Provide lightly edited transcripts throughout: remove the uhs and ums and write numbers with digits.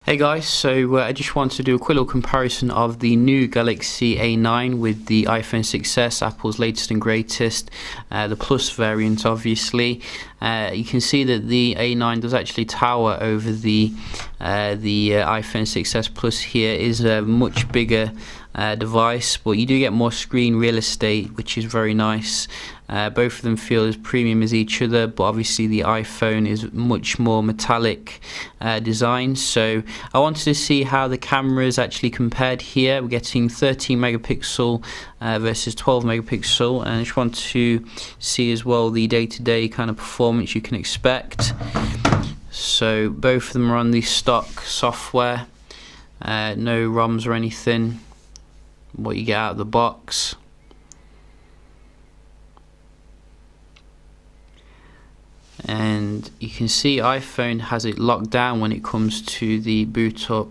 Hey guys, so I just want to do a quick little comparison of the new Galaxy A9 with the iPhone 6s, Apple's latest and greatest, the Plus variant obviously. You can see that the A9 does actually tower over the iPhone 6s Plus. Here is a much bigger device, but you do get more screen real estate, which is very nice. Both of them feel as premium as each other, but obviously the iPhone is much more metallic design. So I wanted to see how the cameras actually compared here. We're getting 13 megapixel versus 12 megapixel, and I just want to see as well the day-to-day kind of performance you can expect. So both of them are on the stock software, no ROMs or anything, what you get out of the box. And you can see iPhone has it locked down when it comes to the boot up.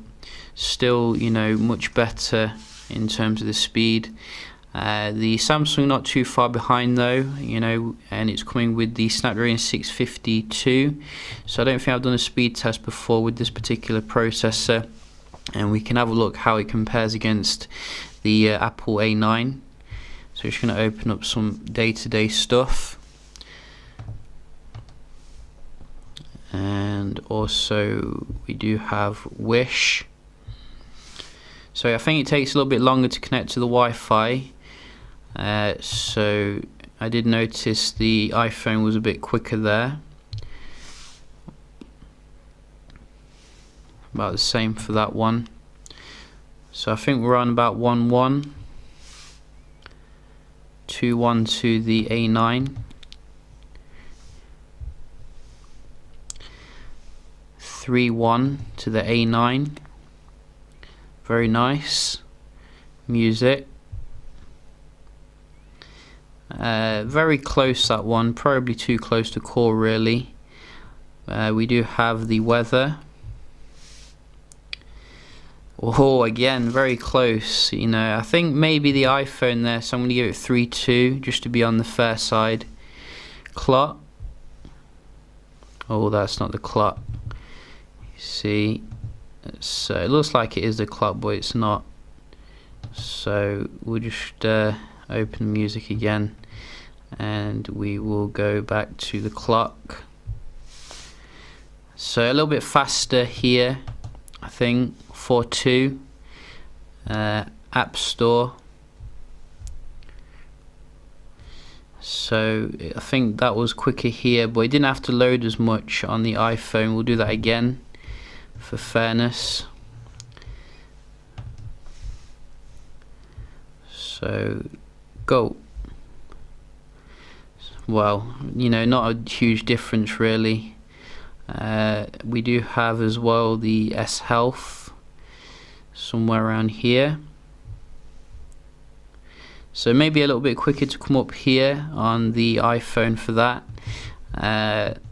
Still, you know, much better in terms of the speed. The Samsung not too far behind though, you know, and it's coming with the Snapdragon 652. So I don't think I've done a speed test before with this particular processor, and we can have a look how it compares against the Apple A9. So I'm just going to open up some day-to-day stuff. And also we do have Wish. So I think it takes a little bit longer to connect to the Wi-Fi. So I did notice the iPhone was a bit quicker there. About the same for that one. So I think we're on about 1.1. 2.1 to the A9. 3.1 to the A9. Very nice. Music. Very close, that one, probably too close to call really. We do have the weather. Oh, again, very close. You know, I think maybe the iPhone there, so I'm going to give it 3.2 just to be on the fair side. Clock. Oh, that's not the clock. See, so it looks like it is the clock, but it's not. So we'll just open music again, and we will go back to the clock. So a little bit faster here, I think. 4.2. App Store. So I think that was quicker here, but it didn't have to load as much on the iPhone. We'll do that again for fairness. So go. Well, you know, not a huge difference really. We do have as well the S Health somewhere around here. So maybe a little bit quicker to come up here on the iPhone for that.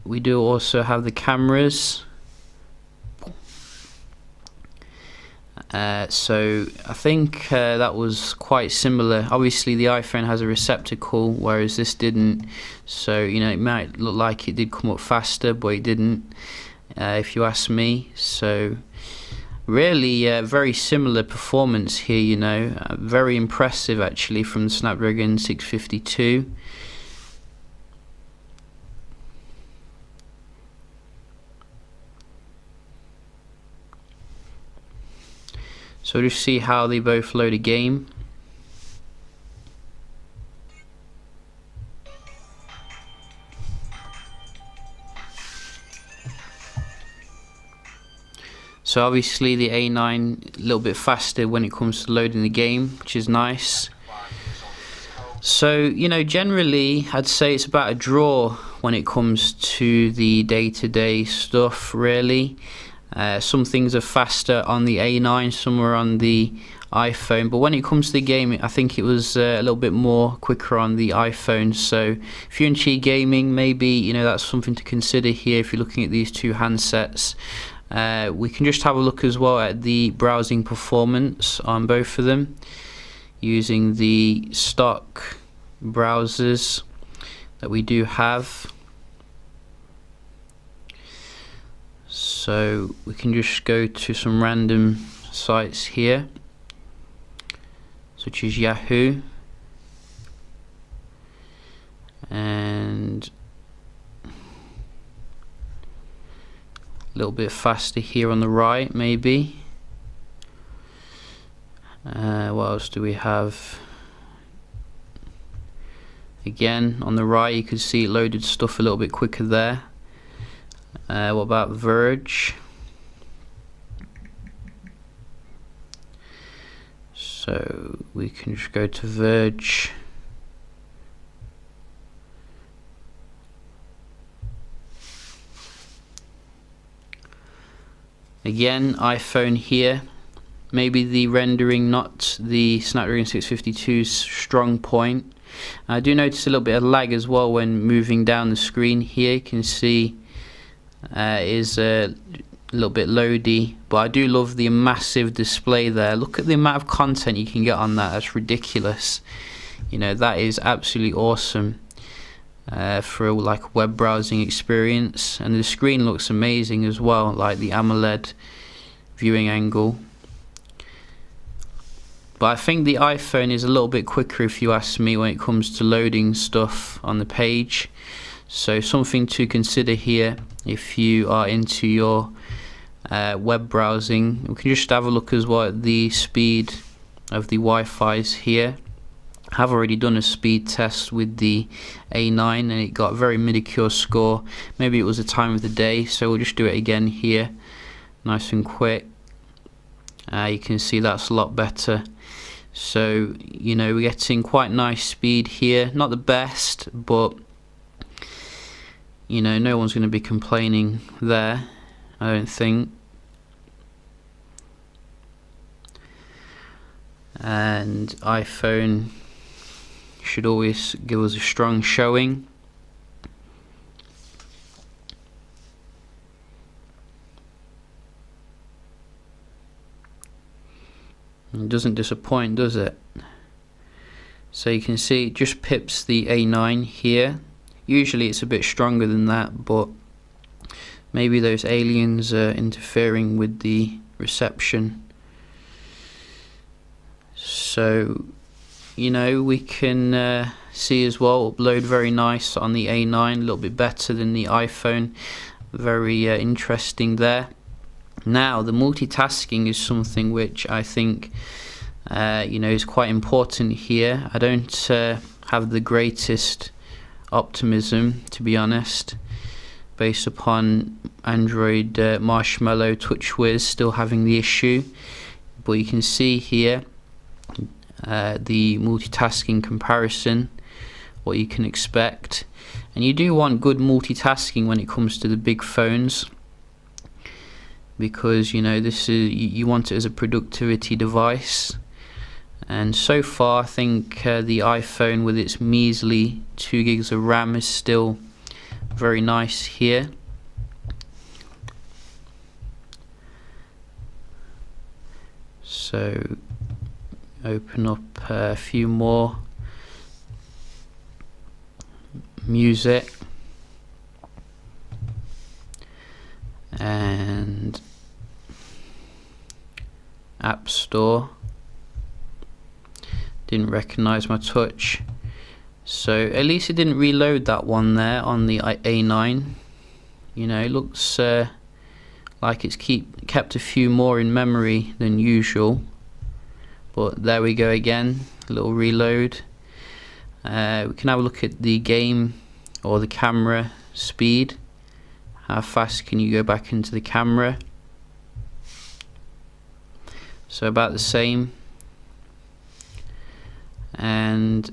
We do also have the cameras. So I think that was quite similar. Obviously the iPhone has a receptacle, whereas this didn't. So, you know, it might look like it did come up faster, but it didn't, if you ask me. So really very similar performance here, you know. Very impressive actually from the Snapdragon 652. So just see how they both load a game. So obviously the A9 a little bit faster when it comes to loading the game, which is nice. So, you know, generally I'd say it's about a draw when it comes to the day-to-day stuff really. Some things are faster on the A9, some are on the iPhone, but when it comes to the game, I think it was a little bit more quicker on the iPhone. So if you're into gaming, maybe, you know, that's something to consider here if you're looking at these two handsets. We can just have a look as well at the browsing performance on both of them using the stock browsers that we do have. So we can just go to some random sites here, such as Yahoo, and a little bit faster here on the right maybe. What else do we have? Again, on the right you can see it loaded stuff a little bit quicker there. What about Verge? So we can just go to Verge. Again, iPhone here. Maybe the rendering not the Snapdragon 652's strong point. I do notice a little bit of lag as well when moving down the screen here. You can see it is a little bit loady, but I do love the massive display there. Look at the amount of content you can get on that. That's ridiculous. You know, that is absolutely awesome for like a web browsing experience. And the screen looks amazing as well, like the AMOLED viewing angle. But I think the iPhone is a little bit quicker, if you ask me, when it comes to loading stuff on the page. So something to consider here if you are into your web browsing. We can just have a look as well at the speed of the Wi-Fi's here. I have already done a speed test with the A9 and it got a very mid-secure score. Maybe it was the time of the day, so we'll just do it again here, nice and quick. You can see that's a lot better. So, you know, we're getting quite nice speed here. Not the best, but you know, no one's going to be complaining there, I don't think. And iPhone should always give us a strong showing. It doesn't disappoint, does it? So you can see it just pips the A9 here. Usually it's a bit stronger than that, but maybe those aliens are interfering with the reception. So, you know, we can see as well, upload very nice on the A9, a little bit better than the iPhone. Very interesting there. Now, the multitasking is something which I think you know, is quite important here. I don't have the greatest optimism, to be honest, based upon Android Marshmallow TouchWiz still having the issue. But you can see here the multitasking comparison, what you can expect. And you do want good multitasking when it comes to the big phones, because you know, this is, you want it as a productivity device. And so far I think the iPhone with its measly 2 gigs of RAM is still very nice here. So open up a few more. Music and App Store. Didn't recognize my touch, so at least it didn't reload that one there on the A9. You know, it looks like it's kept a few more in memory than usual, but there we go again, a little reload. We can have a look at the game or the camera speed. How fast can you go back into the camera? So about the same. And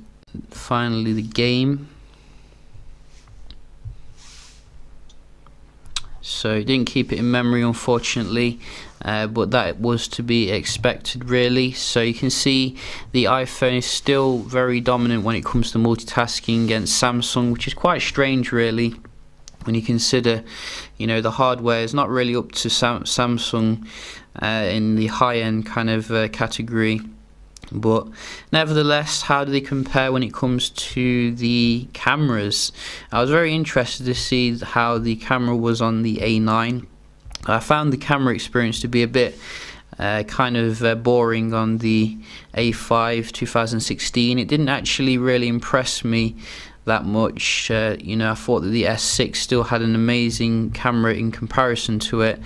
finally the game. So it didn't keep it in memory, unfortunately, but that was to be expected really. So you can see the iPhone is still very dominant when it comes to multitasking against Samsung, which is quite strange really when you consider, you know, the hardware is not really up to Samsung in the high-end kind of category. But nevertheless, how do they compare when it comes to the cameras? I was very interested to see how the camera was on the A9. I found the camera experience to be a bit kind of boring on the A5 2016. It didn't actually really impress me that much. I thought that the S6 still had an amazing camera in comparison to it,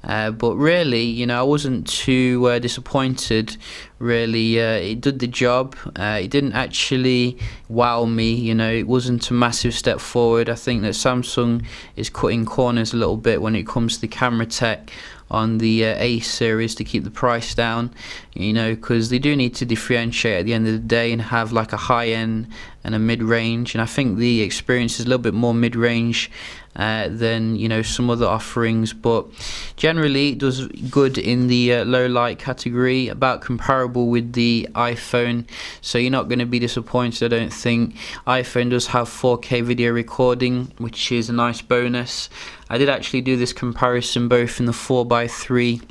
but really, I wasn't too disappointed. Really, it did the job. It didn't actually wow me. It wasn't a massive step forward. I think that Samsung is cutting corners a little bit when it comes to the camera tech on the A series to keep the price down, because they do need to differentiate at the end of the day and have like a high end and a mid-range, and I think the experience is a little bit more mid-range than some other offerings, but generally it does good in the low light category, about comparable with the iPhone, so you're not going to be disappointed, I don't think. iPhone does have 4K video recording, which is a nice bonus. I did actually do this comparison both in the 4x3,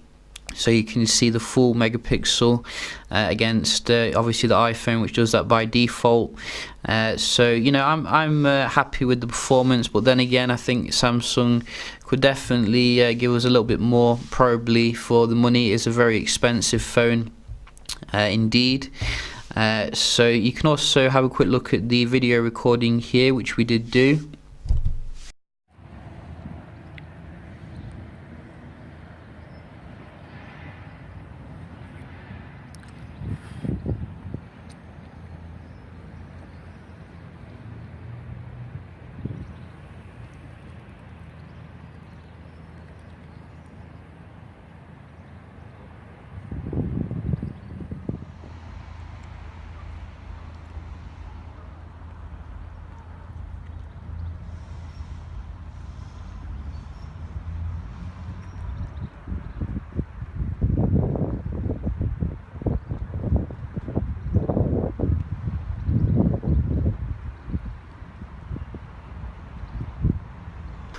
so you can see the full megapixel against obviously the iPhone, which does that by default. So I'm happy with the performance, but then again, I think Samsung could definitely give us a little bit more, probably for the money. It's a very expensive phone indeed. So you can also have a quick look at the video recording here, which we did do.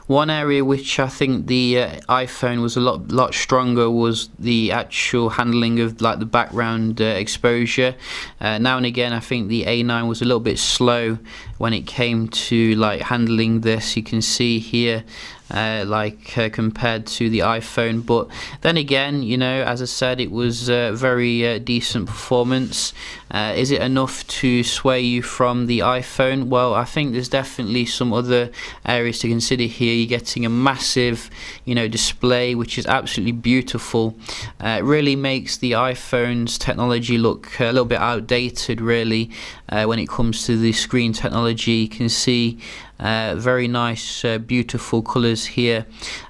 One area which I think the iPhone was a lot stronger was the actual handling of like the background exposure. Now and again, I think the A9 was a little bit slow when it came to like handling this. You can see here compared to the iPhone, but then again, as I said, it was very decent performance. Is it enough to sway you from the iPhone? Well, I think there's definitely some other areas to consider here. You're getting a massive display, which is absolutely beautiful. It really makes the iPhone's technology look a little bit outdated, really, when it comes to the screen technology. You can see very nice beautiful colors here,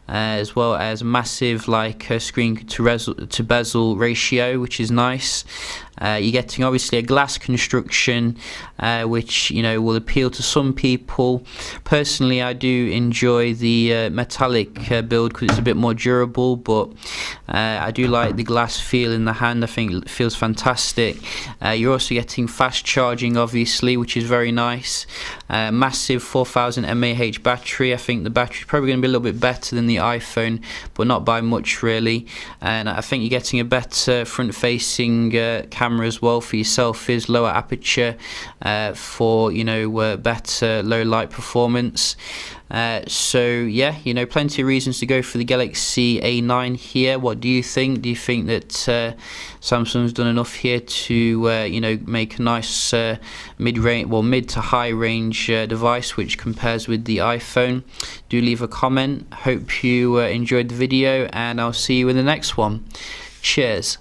as well as massive screen to bezel ratio, which is nice. You're getting obviously a glass construction, which will appeal to some people. Personally, I do enjoy the metallic build because it's a bit more durable, but I do like the glass feel in the hand. I think it feels fantastic. You're also getting fast charging, obviously, which is very nice. Massive 4000 mAh battery. I think the battery is probably going to be a little bit better than the iPhone, but not by much, really. And I think you're getting a better front-facing camera as well for your selfies, lower aperture for better low light performance. So yeah, plenty of reasons to go for the Galaxy A9 here. What do you think? Do you think that Samsung's done enough here to make a nice mid to high range device which compares with the iPhone? Do leave a comment. Hope you enjoyed the video, and I'll see you in the next one. Cheers.